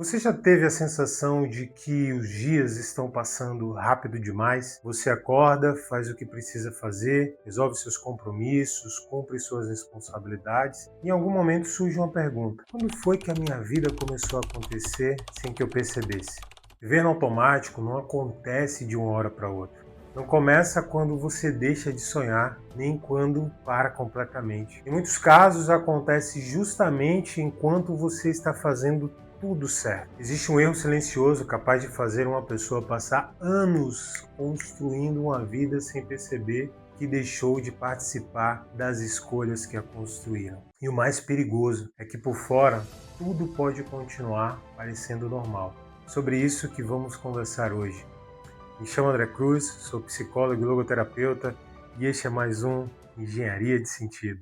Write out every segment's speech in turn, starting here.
Você já teve a sensação de que os dias estão passando rápido demais? Você acorda, faz o que precisa fazer, resolve seus compromissos, cumpre suas responsabilidades. E em algum momento surge uma pergunta: quando foi que a minha vida começou a acontecer sem que eu percebesse? Viver no automático não acontece de uma hora para outra. Não começa quando você deixa de sonhar, nem quando para completamente. Em muitos casos acontece justamente enquanto você está fazendo tudo certo. Existe um erro silencioso capaz de fazer uma pessoa passar anos construindo uma vida sem perceber que deixou de participar das escolhas que a construíram. E o mais perigoso é que por fora tudo pode continuar parecendo normal. Sobre isso que vamos conversar hoje. Me chamo André Cruz, sou psicólogo e logoterapeuta e este é mais um Engenharia de Sentido.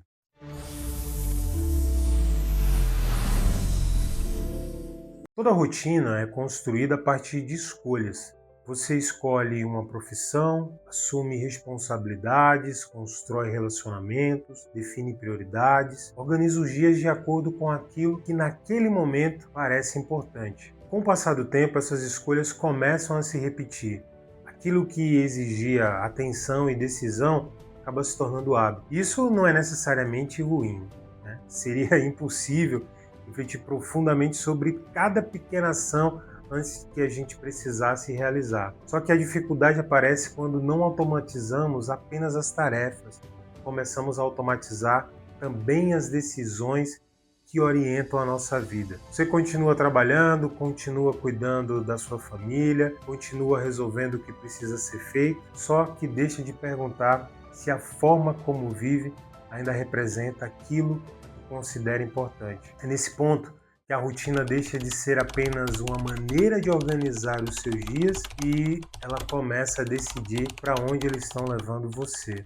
Toda rotina é construída a partir de escolhas. Você escolhe uma profissão, assume responsabilidades, constrói relacionamentos, define prioridades, organiza os dias de acordo com aquilo que naquele momento parece importante. Com o passar do tempo, essas escolhas começam a se repetir. Aquilo que exigia atenção e decisão acaba se tornando hábito. Isso não é necessariamente ruim, né? Seria impossível refletir profundamente sobre cada pequena ação antes que a gente precisasse realizar. Só que a dificuldade aparece quando não automatizamos apenas as tarefas, começamos a automatizar também as decisões que orientam a nossa vida. Você continua trabalhando, continua cuidando da sua família, continua resolvendo o que precisa ser feito, só que deixa de perguntar se a forma como vive ainda representa aquilo considera importante. É nesse ponto que a rotina deixa de ser apenas uma maneira de organizar os seus dias e ela começa a decidir para onde eles estão levando você.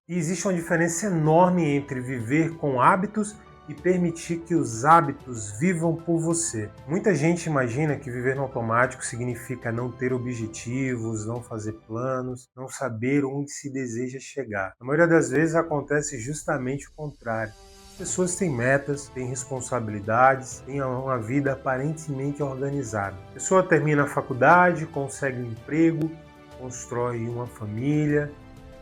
E existe uma diferença enorme entre viver com hábitos e permitir que os hábitos vivam por você. Muita gente imagina que viver no automático significa não ter objetivos, não fazer planos, não saber onde se deseja chegar. Na maioria das vezes acontece justamente o contrário. As pessoas têm metas, têm responsabilidades, têm uma vida aparentemente organizada. A pessoa termina a faculdade, consegue um emprego, constrói uma família,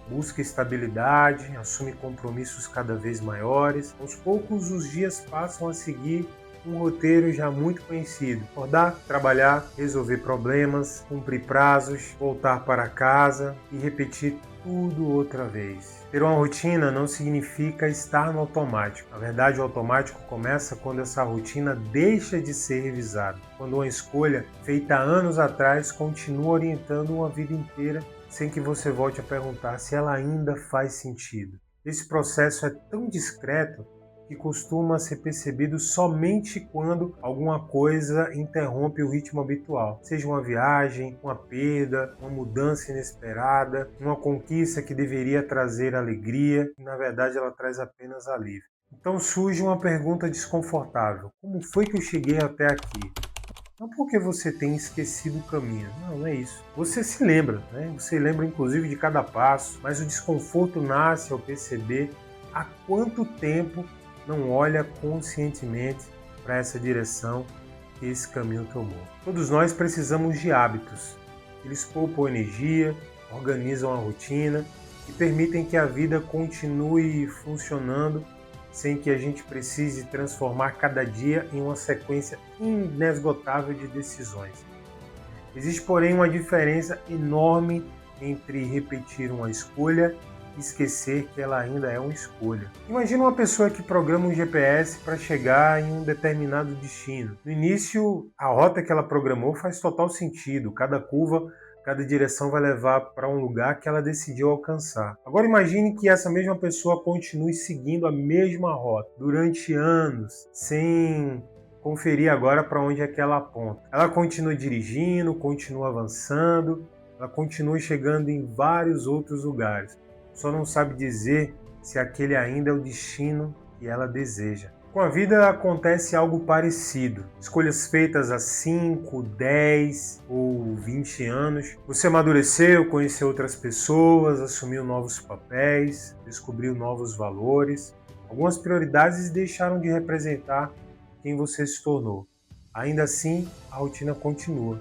busca estabilidade, assume compromissos cada vez maiores. Aos poucos, os dias passam a seguir um roteiro já muito conhecido. Acordar, trabalhar, resolver problemas, cumprir prazos, voltar para casa e repetir tudo outra vez. Ter uma rotina não significa estar no automático. Na verdade, o automático começa quando essa rotina deixa de ser revisada. Quando uma escolha feita anos atrás continua orientando uma vida inteira sem que você volte a perguntar se ela ainda faz sentido. Esse processo é tão discreto que costuma ser percebido somente quando alguma coisa interrompe o ritmo habitual. Seja uma viagem, uma perda, uma mudança inesperada, uma conquista que deveria trazer alegria e na verdade ela traz apenas alívio. Então surge uma pergunta desconfortável: como foi que eu cheguei até aqui? Não porque você tenha esquecido o caminho, não é isso. Você se lembra, né? Você lembra inclusive de cada passo, mas o desconforto nasce ao perceber há quanto tempo não olha conscientemente para essa direção que esse caminho tomou. Todos nós precisamos de hábitos. Eles poupam energia, organizam a rotina e permitem que a vida continue funcionando sem que a gente precise transformar cada dia em uma sequência inesgotável de decisões. Existe, porém, uma diferença enorme entre repetir uma escolha e esquecer que ela ainda é uma escolha. Imagina uma pessoa que programa um GPS para chegar em um determinado destino. No início, a rota que ela programou faz total sentido, cada curva, cada direção vai levar para um lugar que ela decidiu alcançar. Agora imagine que essa mesma pessoa continue seguindo a mesma rota durante anos, sem conferir agora para onde é que ela aponta. Ela continua dirigindo, continua avançando, ela continua chegando em vários outros lugares. Só não sabe dizer se aquele ainda é o destino que ela deseja. Com a vida acontece algo parecido. Escolhas feitas há 5, 10 ou 20 anos. Você amadureceu, conheceu outras pessoas, assumiu novos papéis, descobriu novos valores. Algumas prioridades deixaram de representar quem você se tornou. Ainda assim, a rotina continua,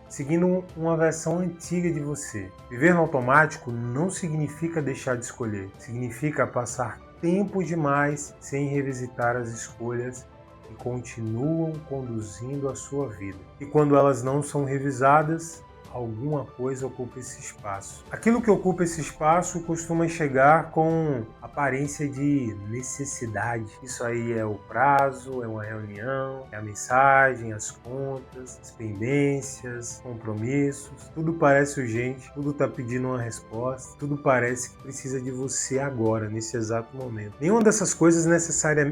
seguindo uma versão antiga de você. Viver no automático não significa deixar de escolher, significa passar tempo demais sem revisitar as escolhas que continuam conduzindo a sua vida. E quando elas não são revisadas, alguma coisa ocupa esse espaço. Aquilo que ocupa esse espaço costuma chegar com aparência de necessidade. Isso aí é o prazo, é uma reunião, é a mensagem, as contas, as pendências, compromissos. Tudo parece urgente, tudo está pedindo uma resposta, tudo parece que precisa de você agora, nesse exato momento. Nenhuma dessas coisas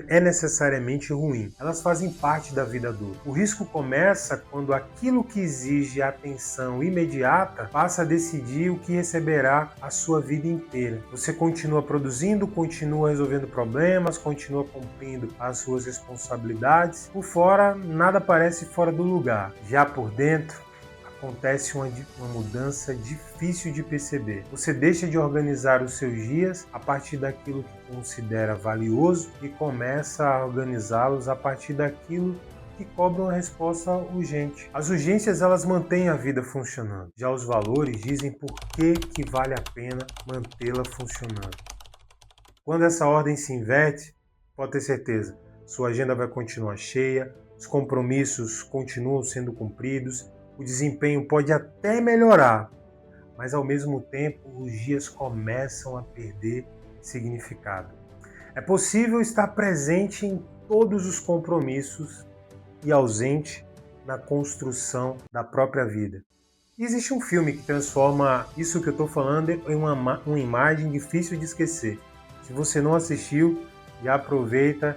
é necessariamente ruim. Elas fazem parte da vida adulta. O risco começa quando aquilo que exige atenção imediata passa a decidir o que receberá a sua vida inteira. Você continua produzindo, continua resolvendo problemas, continua cumprindo as suas responsabilidades. Por fora, nada parece fora do lugar. Já por dentro, acontece uma mudança difícil de perceber. Você deixa de organizar os seus dias a partir daquilo que considera valioso e começa a organizá-los a partir daquilo que cobra uma resposta urgente. As urgências, elas mantêm a vida funcionando. Já os valores dizem por que vale a pena mantê-la funcionando. Quando essa ordem se inverte, pode ter certeza, sua agenda vai continuar cheia, os compromissos continuam sendo cumpridos, o desempenho pode até melhorar, mas ao mesmo tempo os dias começam a perder significado. É possível estar presente em todos os compromissos e ausente na construção da própria vida. E existe um filme que transforma isso que eu estou falando em uma imagem difícil de esquecer. Se você não assistiu, já aproveita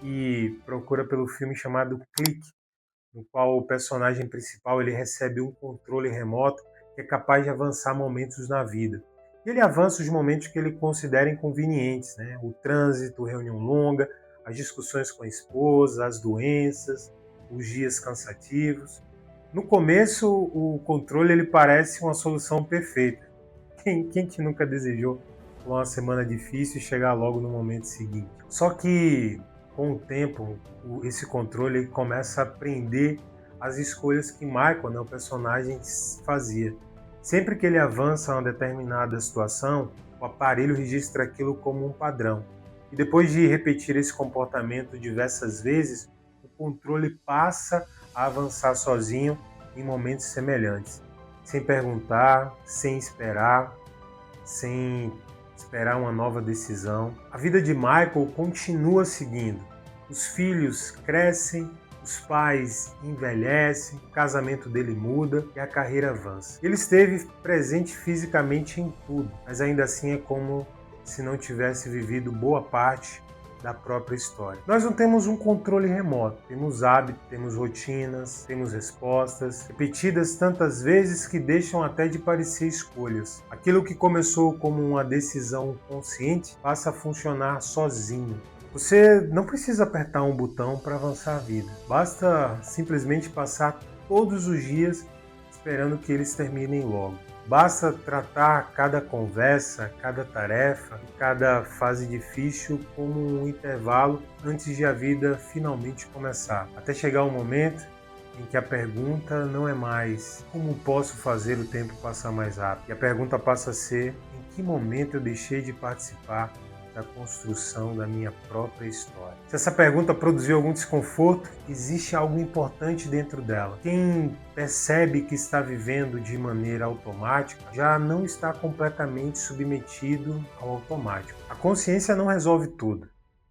e procura pelo filme chamado Clique, no qual o personagem principal ele recebe um controle remoto que é capaz de avançar momentos na vida. E ele avança os momentos que ele considera inconvenientes, né? O trânsito, reunião longa, as discussões com a esposa, as doenças, os dias cansativos. No começo, o controle ele parece uma solução perfeita. Quem que nunca desejou uma semana difícil e chegar logo no momento seguinte? Só que, com o tempo, esse controle ele começa a prender as escolhas que Michael, né, o personagem, fazia. Sempre que ele avança a uma determinada situação, o aparelho registra aquilo como um padrão. E depois de repetir esse comportamento diversas vezes, o controle passa a avançar sozinho em momentos semelhantes, sem perguntar, sem esperar uma nova decisão. A vida de Michael continua seguindo. Os filhos crescem, os pais envelhecem, o casamento dele muda e a carreira avança. Ele esteve presente fisicamente em tudo, mas ainda assim é como se não tivesse vivido boa parte da própria história. Nós não temos um controle remoto, temos hábitos, temos rotinas, temos respostas, repetidas tantas vezes que deixam até de parecer escolhas. Aquilo que começou como uma decisão consciente passa a funcionar sozinho. Você não precisa apertar um botão para avançar a vida, basta simplesmente passar todos os dias esperando que eles terminem logo. Basta tratar cada conversa, cada tarefa, cada fase difícil como um intervalo antes de a vida finalmente começar. Até chegar o momento em que a pergunta não é mais como posso fazer o tempo passar mais rápido. E a pergunta passa a ser em que momento eu deixei de participar da construção da minha própria história. Se essa pergunta produziu algum desconforto, existe algo importante dentro dela. Quem percebe que está vivendo de maneira automática já não está completamente submetido ao automático. A consciência não resolve tudo.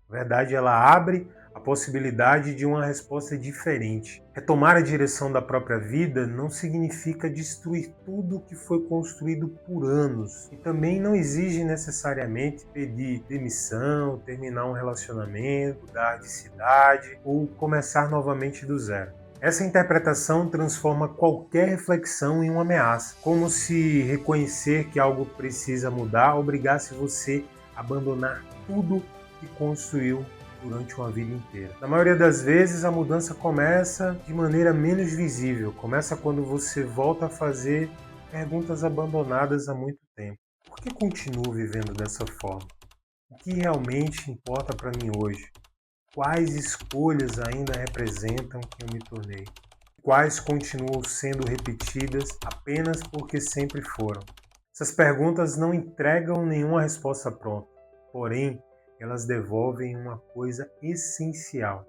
Na verdade, ela abre a possibilidade de uma resposta diferente. Retomar a direção da própria vida não significa destruir tudo que foi construído por anos e também não exige necessariamente pedir demissão, terminar um relacionamento, mudar de cidade ou começar novamente do zero. Essa interpretação transforma qualquer reflexão em uma ameaça, como se reconhecer que algo precisa mudar obrigasse você a abandonar tudo que construiu durante uma vida inteira. Na maioria das vezes, a mudança começa de maneira menos visível. Começa quando você volta a fazer perguntas abandonadas há muito tempo. Por que continuo vivendo dessa forma? O que realmente importa para mim hoje? Quais escolhas ainda representam quem eu me tornei? Quais continuam sendo repetidas apenas porque sempre foram? Essas perguntas não entregam nenhuma resposta pronta, porém, elas devolvem uma coisa essencial: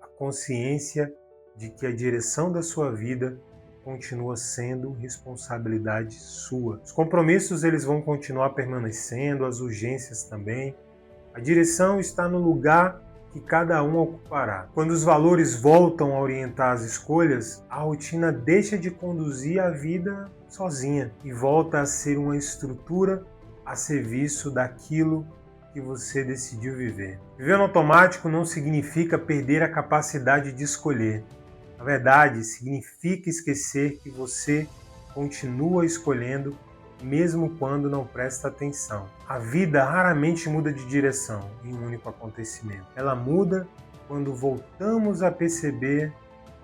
a consciência de que a direção da sua vida continua sendo responsabilidade sua. Os compromissos eles vão continuar permanecendo, as urgências também. A direção está no lugar que cada um ocupará. Quando os valores voltam a orientar as escolhas, a rotina deixa de conduzir a vida sozinha e volta a ser uma estrutura a serviço daquilo que você decidiu viver. Viver no automático não significa perder a capacidade de escolher. Na verdade, significa esquecer que você continua escolhendo mesmo quando não presta atenção. A vida raramente muda de direção em um único acontecimento. Ela muda quando voltamos a perceber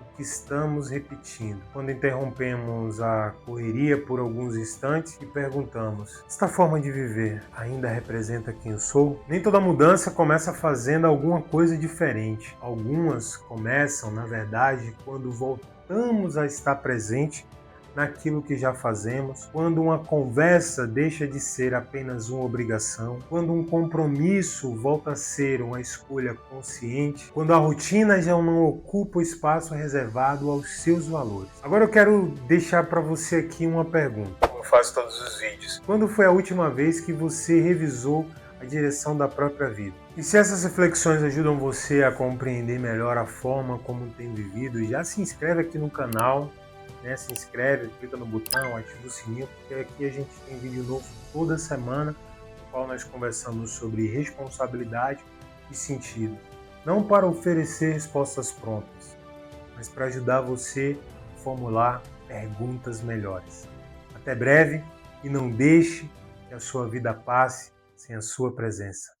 o que estamos repetindo. Quando interrompemos a correria por alguns instantes e perguntamos: esta forma de viver ainda representa quem eu sou? Nem toda mudança começa fazendo alguma coisa diferente. Algumas começam, na verdade, quando voltamos a estar presente naquilo que já fazemos, quando uma conversa deixa de ser apenas uma obrigação, quando um compromisso volta a ser uma escolha consciente, quando a rotina já não ocupa o espaço reservado aos seus valores. Agora eu quero deixar para você aqui uma pergunta, como eu faço todos os vídeos. Quando foi a última vez que você revisou a direção da própria vida? E se essas reflexões ajudam você a compreender melhor a forma como tem vivido, já se inscreve aqui no canal, se inscreve, clica no botão, ativa o sininho, porque aqui a gente tem vídeo novo toda semana, no qual nós conversamos sobre responsabilidade e sentido. Não para oferecer respostas prontas, mas para ajudar você a formular perguntas melhores. Até breve e não deixe que a sua vida passe sem a sua presença.